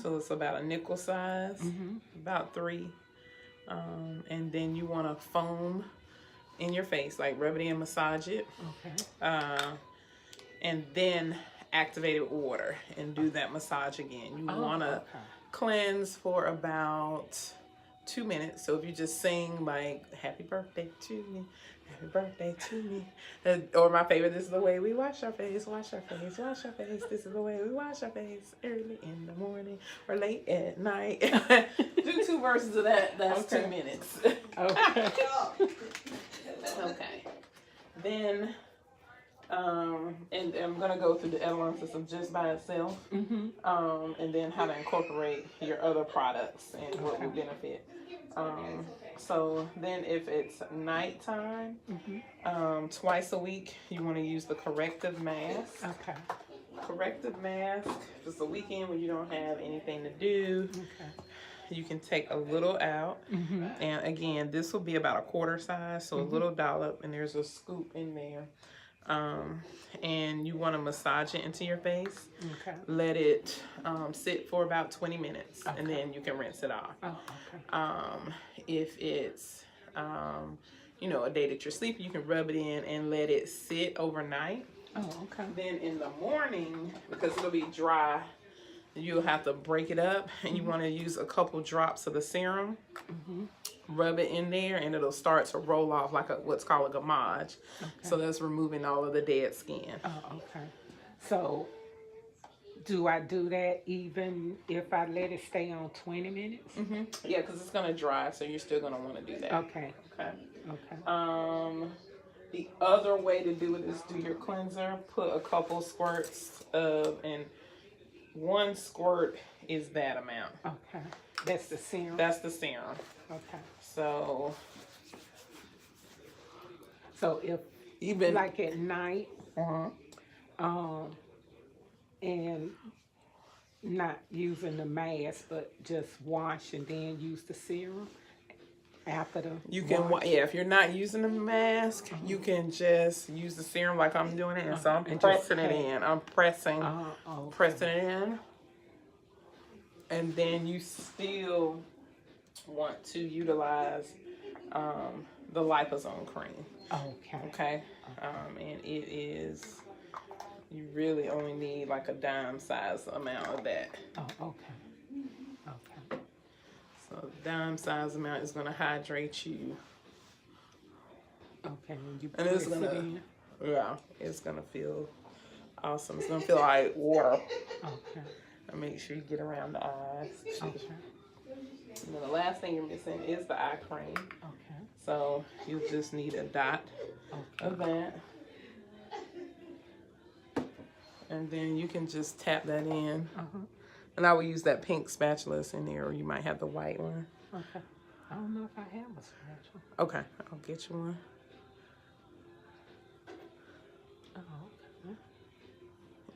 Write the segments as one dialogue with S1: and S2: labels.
S1: till it's about a nickel size, about 3. And then you want to foam in your face, like rub it in, massage it. And then activate it with water and do that massage again. You want to cleanse for about 2 minutes. So if you just sing like happy birthday to me, happy birthday to me, or my favorite, this is the way we wash our face, wash our face, wash our face, this is the way we wash our face, early in the morning or late at night. Do 2 verses of that. That's 2 minutes. Okay. Then and I'm gonna go through the Étalon system just by itself, and then how to incorporate your other products and what will benefit. So then if it's nighttime, twice a week, you want to use the corrective mask. Corrective mask, if it's a weekend when you don't have anything to do, you can take a little out. And again, this will be about a quarter size, so a little dollop, and there's a scoop in there. And you want to massage it into your face. Let it sit for about 20 minutes, and then you can rinse it off. If it's you know, a day that you're sleeping, you can rub it in and let it sit overnight. Then in the morning, because it'll be dry, you'll have to break it up, and you want to use a couple drops of the serum. Rub it in there, and it'll start to roll off like what's called a gamage. So that's removing all of the dead skin.
S2: So do I do that even if I let it stay on 20 minutes?
S1: Yeah, because it's gonna dry, so you're still gonna want to do that.
S2: Okay.
S1: The other way to do it is do your cleanser. Put a couple squirts of, and 1 squirt is that amount.
S2: That's the serum.
S1: That's the serum. So
S2: if even like at night, and not using the mask, but just wash and then use the serum after the
S1: you can wash. Yeah, if you're not using the mask, you can just use the serum like I'm doing it, and so I'm pressing it in. I'm pressing it in, and then you still want to utilize the liposome cream. And it is, you really only need like a dime size amount of that. So dime size amount is going to hydrate you.
S2: And
S1: it's gonna, it's gonna feel awesome. It's gonna feel like water. And make sure you get around the eyes. And then the last thing you're missing is the eye cream. So you just need a dot of that. And then you can just tap that in. And I will use that pink spatula in there, or you might have the white one.
S2: I don't know if I have a spatula.
S1: Okay, I'll get you one.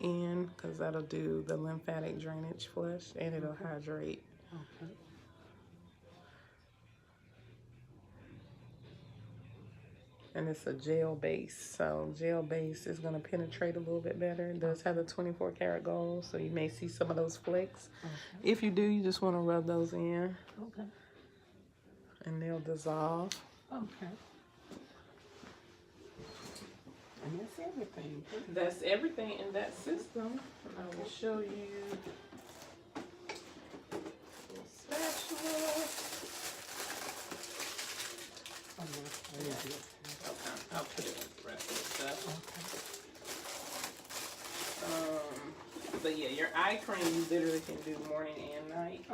S1: In, because that'll do the lymphatic drainage flush, and it'll hydrate. And it's a gel base, so gel base is going to penetrate a little bit better. It does have the 24 karat gold, so you may see some of those flecks. If you do, you just want to rub those in. And they'll dissolve.
S2: And that's everything.
S1: That's everything in that system. I will show you the spatula. I'll put it with the rest of the stuff. But yeah, your eye cream you literally can do morning and night.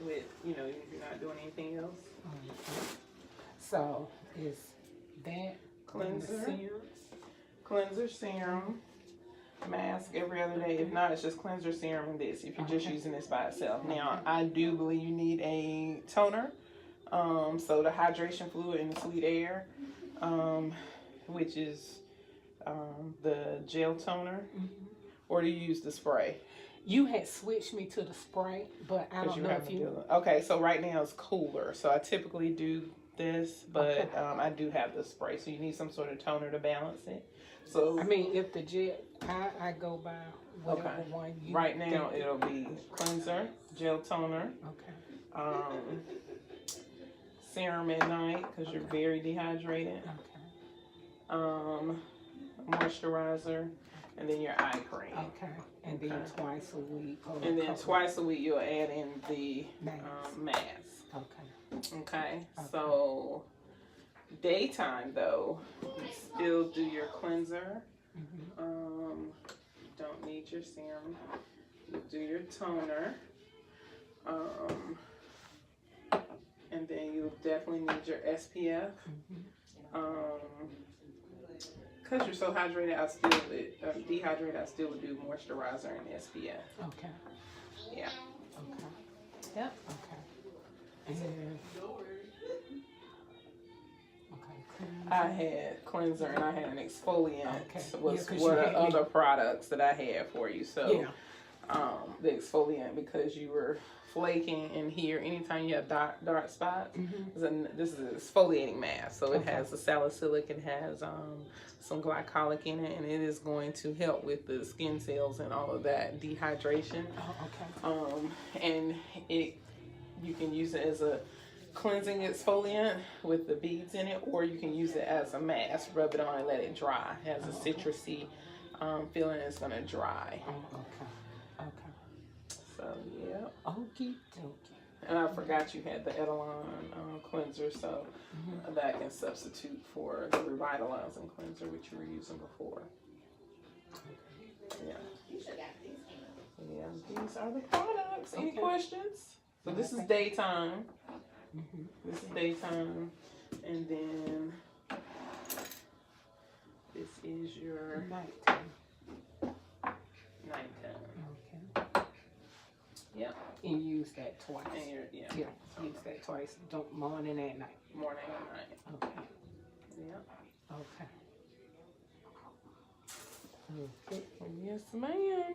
S1: With, you know, if you're not doing anything else.
S2: So is that
S1: cleanser serum, mask every other day. If not, it's just cleanser serum and this, if you're just using this by itself. Now, I do believe you need a toner. So the hydration fluid and the sweet air, which is the gel toner, or do you use the spray?
S2: You had switched me to the spray, but I don't know if you...
S1: Okay, so right now it's cooler. So I typically do this, but I do have the spray, so you need some sort of toner to balance it. So
S2: I mean, if the gel, I go by whatever one you
S1: right now
S2: think.
S1: it'll be cleanser, gel toner,
S2: Okay.
S1: serum at night because you're very dehydrated,
S2: Okay.
S1: moisturizer, and then your eye cream.
S2: Okay. And then twice a week.
S1: And then twice a week you'll add in the mask.
S2: Okay.
S1: Okay. So daytime though, you still do your cleanser. Don't need your serum. You do your toner. And then you definitely need your SPF. Because you're so hydrated, I still would, dehydrated, I still would do moisturizer and SPF.
S2: Okay.
S1: Yeah.
S2: Okay.
S1: Yep.
S2: Okay. And then,
S1: I had cleanser and I had an exfoliant.
S2: Okay.
S1: Was
S2: Yeah,
S1: what are other products that I had for you. So
S2: yeah.
S1: The exfoliant, because you were flaking in here anytime you have dark spots. This is an exfoliating mask, so it has the salicylic, it has some glycolic in it, and it is going to help with the skin cells and all of that dehydration. And you can use it as a cleansing exfoliant with the beads in it, or you can use it as a mask, rub it on and let it dry. It has a citrusy feeling. It's going to dry. So yeah.
S2: Okie dokie.
S1: And I forgot you had the Étalon cleanser, so that can substitute for the revitalizing cleanser which you were using before. Yeah. Yeah, these are the products. Any questions? So this is daytime. This is daytime, and then this is your
S2: Nighttime.
S1: nighttime. Yep.
S2: And use that twice.
S1: And
S2: Yeah, use that twice. Don't morning and night.
S1: Morning and night.
S2: Okay.
S1: Yep.
S2: Okay.
S1: Yes, ma'am.